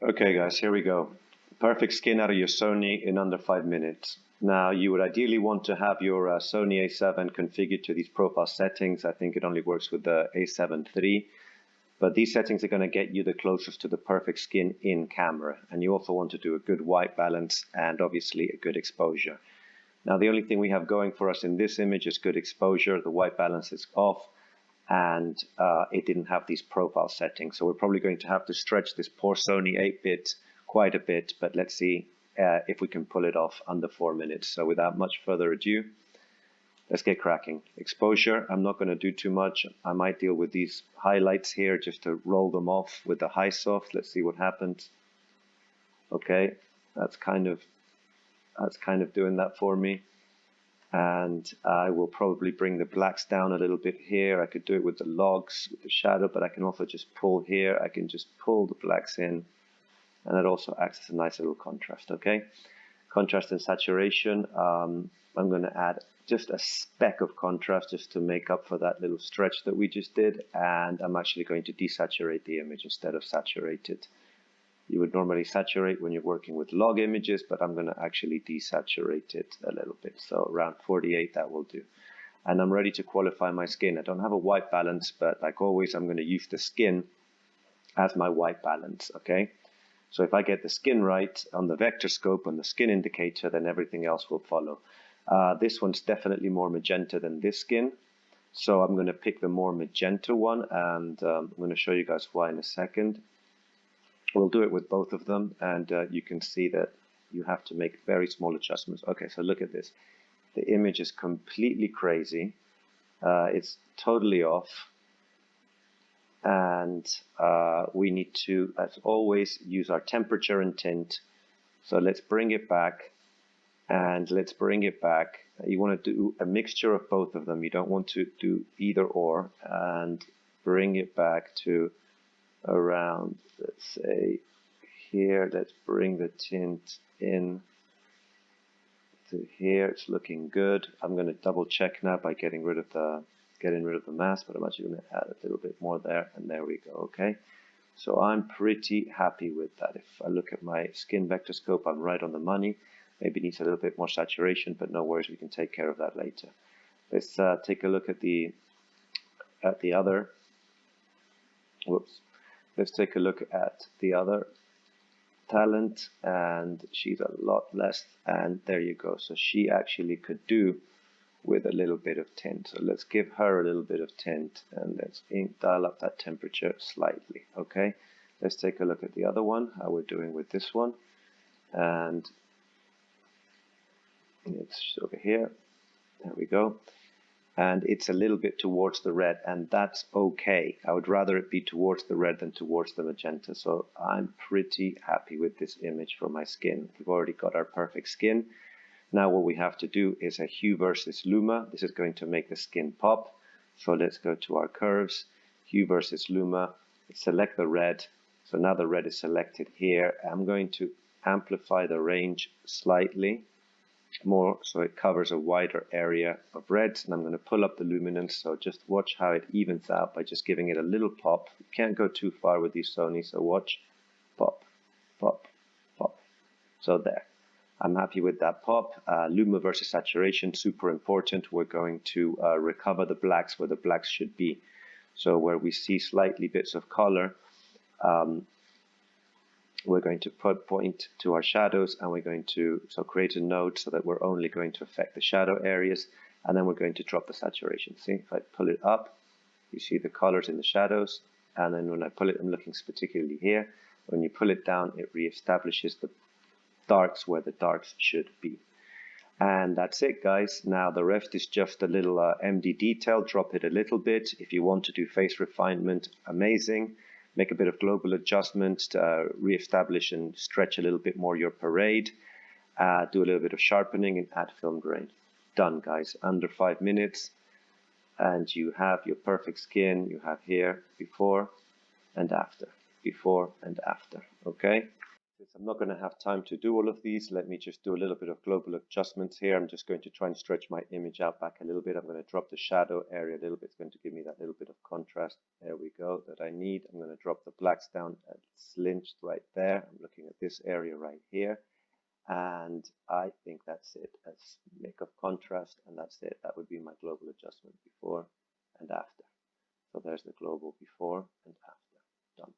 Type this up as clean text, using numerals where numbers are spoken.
Okay guys, here we go. Perfect skin out of your Sony in under 5 minutes. Now you would ideally want to have your Sony A7 configured to these profile settings. I think it only works with the A7 III, but these settings are going to get you the closest to the perfect skin in camera. And you also want to do a good white balance and obviously a good exposure. Now the only thing we have going for us in this image is good exposure. The white balance is off, and it didn't have these profile settings. So we're probably going to have to stretch this poor Sony 8-bit quite a bit, but let's see if we can pull it off under 4 minutes. So without much further ado, let's get cracking. Exposure, I'm not going to do too much. I might deal with these highlights here just to roll them off with the high soft. Let's see what happens. Okay, that's kind of doing that for me. And I will probably bring the blacks down a little bit here. I could do it with the logs, with the shadow, but I can also just pull here. I can just pull the blacks in, and it also acts as a nice little contrast, okay? Contrast and saturation, I'm going to add just a speck of contrast just to make up for that little stretch that we just did, and I'm actually going to desaturate the image instead of saturate it. You would normally saturate when you're working with log images, but I'm going to actually desaturate it a little bit. So around 48, that will do. And I'm ready to qualify my skin. I don't have a white balance, but like always, I'm going to use the skin as my white balance, okay? So if I get the skin right on the vector scope, on the skin indicator, then everything else will follow. This one's definitely more magenta than this skin. So I'm going to pick the more magenta one, and I'm going to show you guys why in a second. We'll do it with both of them, and you can see that you have to make very small adjustments. Okay, so look at this. The image is completely crazy. It's totally off. And we need to, as always, use our temperature and tint. So let's bring it back, and let's bring it back. You want to do a mixture of both of them. You don't want to do either or. And bring it back to around, let's say here. Let's bring the tint in to here. It's looking good. I'm going to double check now by getting rid of the mask, but I'm actually going to add a little bit more there, and there we go. Okay, so I'm pretty happy with that. If I look at my skin vector scope, I'm right on the money. Maybe it needs a little bit more saturation, but no worries, we can take care of that later. Let's take a look at the other. Whoops. Let's take a look at the other talent, and she's a lot less, and there you go. So she actually could do with a little bit of tint. So let's give her a little bit of tint, and let's dial up that temperature slightly. Okay, let's take a look at the other one, how we're doing with this one, and it's over here. There we go. And it's a little bit towards the red, and that's okay. I would rather it be towards the red than towards the magenta. So I'm pretty happy with this image for my skin. We've already got our perfect skin. Now what we have to do is a hue versus luma. This is going to make the skin pop. So let's go to our curves, hue versus luma, select the red. So now the red is selected here. I'm going to amplify the range slightly more so it covers a wider area of reds, and I'm going to pull up the luminance. So just watch how it evens out by just giving it a little pop. You can't go too far with these Sony, so watch, pop, pop, pop. So there. I'm happy with that pop. Luma versus saturation, super important. We're going to recover the blacks where the blacks should be. So where we see slightly bits of color, we're going to point to our shadows, and we're going to create a node so that we're only going to affect the shadow areas, and then we're going to drop the saturation. See, if I pull it up, you see the colors in the shadows, and then when I pull it, I'm looking particularly here. When you pull it down, it reestablishes the darks where the darks should be. And that's it, guys. Now the rest is just a little MD detail. Drop it a little bit. If you want to do face refinement, amazing. Make a bit of global adjustment to reestablish and stretch a little bit more your parade. Do a little bit of sharpening and add film grain. Done, guys. Under 5 minutes. And you have your perfect skin. You have here before and after. Before and after. Okay? I'm not going to have time to do all of these. Let me just do a little bit of global adjustments here. I'm just going to try and stretch my image out back a little bit. I'm going to drop the shadow area a little bit. It's going to give me that little bit of contrast. There we go, that I need. I'm going to drop the blacks down and cinched right there. I'm looking at this area right here. And I think that's it. Let's make up contrast, and that's it. That would be my global adjustment before and after. So there's the global before and after. Done.